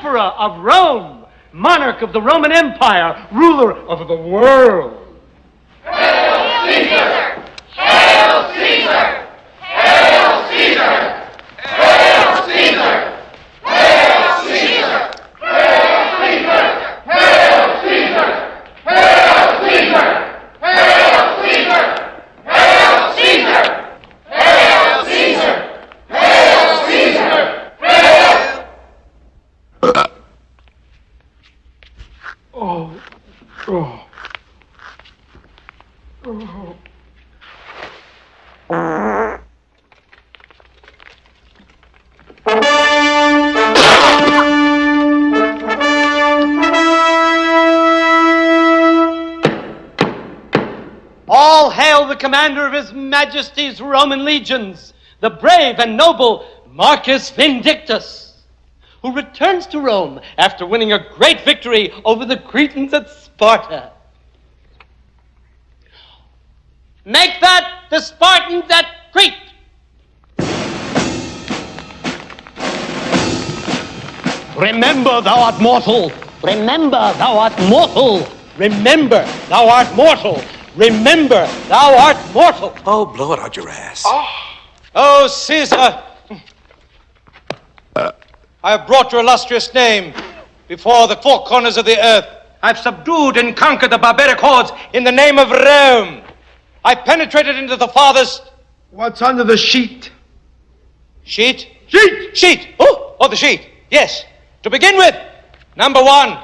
Emperor of Rome, monarch of the Roman Empire, ruler of the world. Hail Caesar! Hail Caesar! Hail Caesar! Hail Caesar! Hail Caesar! Hail Caesar! Hail Caesar! Hail Caesar! Hail Caesar! Hail Caesar! Hail Caesar! Hail Caesar! All hail the commander of His Majesty's Roman legions, the brave and noble Marcus Vindictus, who returns to Rome after winning a great victory over the Cretans at Sparta. Make that the Spartans at Crete. Remember thou art mortal. Remember thou art mortal. Remember thou art mortal. Remember thou art mortal. Oh, blow it out your ass. Oh, Caesar, I have brought your illustrious name before the four corners of the earth. I've subdued and conquered the barbaric hordes in the name of Rome. I penetrated into the farthest... What's under the sheet? Sheet? Sheet! Sheet! Oh, the sheet. Yes. To begin with, number one,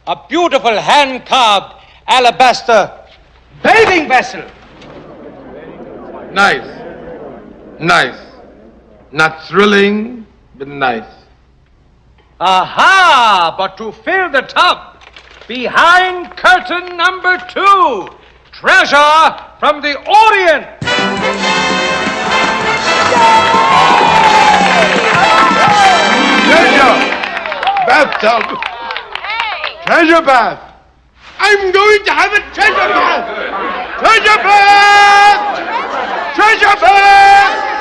a beautiful hand-carved alabaster bathing vessel. Nice. Nice. Not thrilling, but nice. Aha! But to fill the tub, behind curtain number two, treasure from the Orient. Treasure! Bathtub! Treasure bath! I'm going to have a treasure bath! Treasure bath! Treasure bath!